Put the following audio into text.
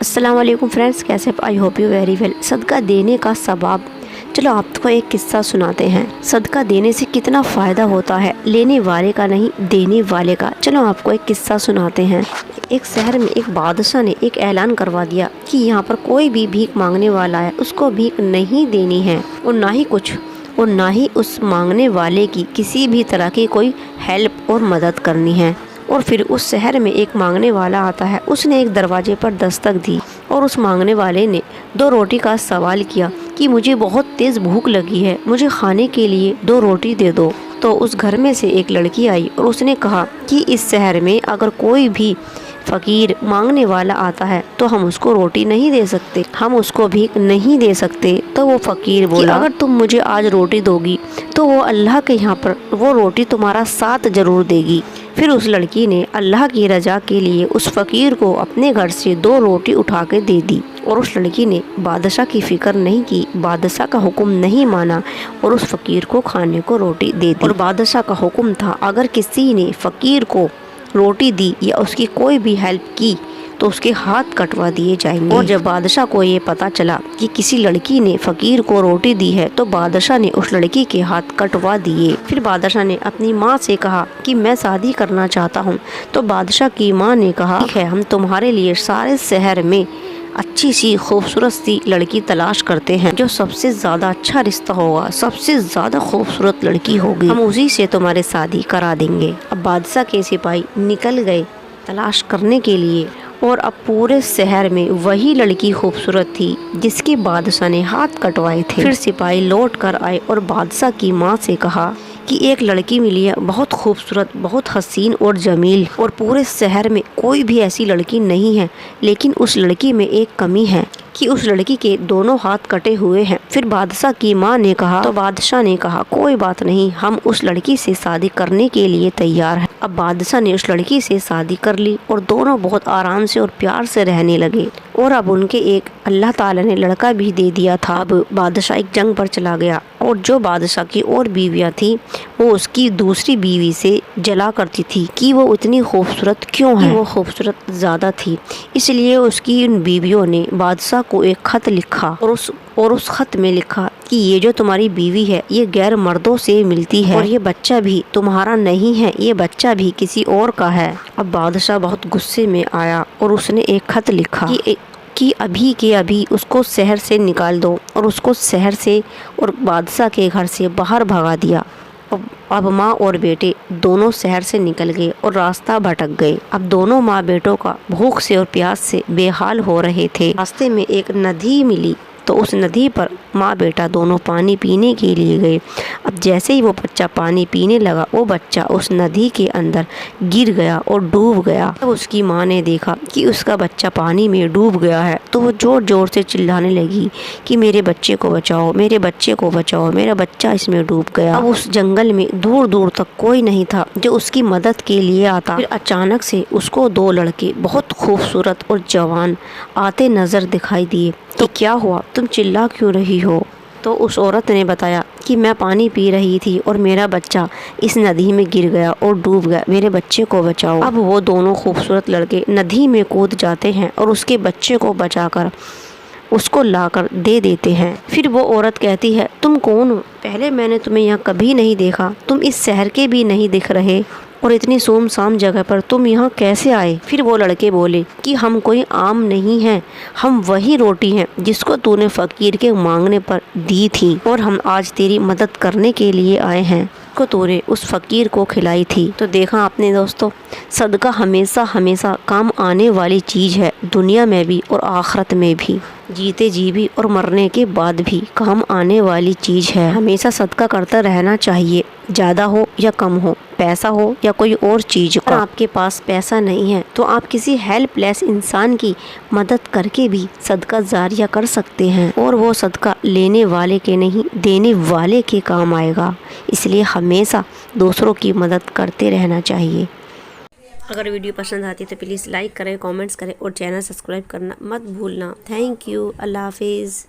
अस्सलाम वालेकुम फ्रेंड्स, कैसे I hope you very well. सदका देने का सवाब, चलो आपको एक किस्सा सुनाते हैं। सदका देने से कितना फ़ायदा होता है, लेने वाले का नहीं देने वाले का। चलो आपको एक किस्सा सुनाते हैं। एक शहर में एक बादशाह ने एक ऐलान करवा दिया कि यहाँ पर कोई भी भीख मांगने वाला है, उसको भीख नहीं देनी है और ना ही उस मांगने वाले की किसी भी तरह की कोई हेल्प और मदद करनी है। और फिर उस शहर में एक मांगने वाला आता है। उसने एक दरवाजे पर दस्तक दी और उस मांगने वाले ने 2 रोटी का सवाल किया कि मुझे बहुत तेज़ भूख लगी है, मुझे खाने के लिए 2 रोटी दे दो। तो उस घर में से एक लड़की आई और उसने कहा कि इस शहर में अगर कोई भी फ़कीर मांगने वाला आता है तो हम उसको रोटी नहीं दे सकते, हम उसको भीख नहीं दे सकते। तो वो फ़कीर बोला, अगर तुम मुझे आज रोटी दोगी तो वो अल्लाह के यहाँ पर वो रोटी तुम्हारा साथ ज़रूर देगी। फिर उस लड़की ने अल्लाह की रजा के लिए उस फ़कीर को अपने घर से 2 रोटी उठा के दे दी। और उस लड़की ने बादशाह की फ़िक्र नहीं की, बादशाह का हुक्म नहीं माना और उस फ़कीर को खाने को रोटी दे दी। और बादशाह का हुक्म था, अगर किसी ने फ़कीर को रोटी दी या उसकी कोई भी हेल्प की तो उसके हाथ कटवा दिए जाएंगे। और जब बादशाह को ये पता चला कि किसी लड़की ने फ़कीर को रोटी दी है तो बादशाह ने उस लड़की के हाथ कटवा दिए। फिर बादशाह ने अपनी माँ से कहा कि मैं शादी करना चाहता हूँ। तो बादशाह की माँ ने कहा, ठीक है, हम तुम्हारे लिए सारे शहर में अच्छी सी खूबसूरत सी लड़की तलाश करते हैं, जो सबसे ज़्यादा अच्छा रिश्ता होगा, सबसे ज़्यादा खूबसूरत लड़की होगी, हम उसी से तुम्हारे शादी करा देंगे। अब बादशाह के सिपाही निकल गए तलाश करने के लिए और अब पूरे शहर में वही लड़की खूबसूरत थी जिसके बादशाह ने हाथ कटवाए थे। फिर सिपाही लौट कर आए और बादशाह की माँ से कहा कि एक लड़की मिली है, बहुत खूबसूरत, बहुत हसीन और जमील, और पूरे शहर में कोई भी ऐसी लड़की नहीं है, लेकिन उस लड़की में एक कमी है कि उस लड़की के दोनों हाथ कटे हुए हैं। फिर बादशाह की माँ ने कहा, तो बादशाह ने कहा, कोई बात नहीं, हम उस लड़की से शादी करने के लिए तैयार हैं। अब बादशाह ने उस लड़की से शादी कर ली और दोनों बहुत आराम से और प्यार से रहने लगे। और अब उनके एक अल्लाह ताला ने लड़का भी दे दिया था। अब बादशाह एक जंग पर चला गया और जो बादशाह की और बीवियाँ थी वो उसकी दूसरी बीवी से जला करती थी कि वो इतनी खूबसूरत क्यों है, वो खूबसूरत ज़्यादा थी। इसलिए उसकी उन बीवियों ने बादशाह को एक ख़त लिखा और उस ख़त में लिखा कि ये जो तुम्हारी बीवी है ये गैर मर्दों से मिलती है और ये बच्चा भी तुम्हारा नहीं है, ये बच्चा भी किसी और का है। अब बादशाह बहुत गुस्से में आया और उसने एक ख़त लिखा कि अभी के अभी उसको शहर से निकाल दो, और उसको शहर से और बादशाह के घर से बाहर भगा दिया। अब माँ और बेटे दोनों शहर से निकल गए और रास्ता भटक गए। अब दोनों माँ बेटों का भूख से और प्यास से बेहाल हो रहे थे। रास्ते में एक नदी मिली तो उस नदी पर माँ बेटा दोनों पानी पीने के लिए गए। अब जैसे ही वो बच्चा पानी पीने लगा, वो बच्चा उस नदी के अंदर गिर गया और डूब गया। तब उसकी माँ ने देखा कि उसका बच्चा पानी में डूब गया है तो वो ज़ोर ज़ोर से चिल्लाने लगी कि मेरे बच्चे को बचाओ, मेरे बच्चे को बचाओ, मेरा बच्चा इसमें डूब गया। अब उस जंगल में दूर दूर तक कोई नहीं था जो उसकी मदद के लिए आता। फिर अचानक से उसको 2 लड़के बहुत खूबसूरत और जवान आते नज़र दिखाई दिए। तो क्या हुआ, तुम चिल्ला क्यों रही हो? तो उस औरत ने बताया कि मैं पानी पी रही थी और मेरा बच्चा इस नदी में गिर गया और डूब गया, मेरे बच्चे को बचाओ। अब वो दोनों खूबसूरत लड़के नदी में कूद जाते हैं और उसके बच्चे को बचाकर उसको लाकर दे देते हैं। फिर वो औरत कहती है, तुम कौन हो? पहले मैंने तुम्हें यहाँ कभी नहीं देखा, तुम इस शहर के भी नहीं दिख रहे और इतनी सुनसान जगह पर तुम यहाँ कैसे आए? फिर वो लड़के बोले कि हम कोई आम नहीं हैं, हम वही रोटी हैं जिसको तूने फ़कीर के मांगने पर दी थी और हम आज तेरी मदद करने के लिए आए हैं, को तूने उस फ़कीर को खिलाई थी। तो देखा आपने दोस्तों, सदका हमेशा हमेशा काम आने वाली चीज़ है, दुनिया में भी और आखिरत में भी, जीते जी भी और मरने के बाद भी काम आने वाली चीज़ है। हमेशा सदका करता रहना चाहिए, ज़्यादा हो या कम हो, पैसा हो या कोई और चीज़। अगर आपके पास पैसा नहीं है तो आप किसी हेल्पलेस इंसान की मदद करके भी सदका जारिया कर सकते हैं और वो सदका लेने वाले के नहीं, देने वाले के काम आएगा। इसलिए हमेशा दूसरों की मदद करते रहना चाहिए। अगर वीडियो पसंद आती है तो प्लीज़ लाइक करें, कमेंट्स करें और चैनल सब्सक्राइब करना मत भूलना। Thank you. अल्लाह हाफिज़।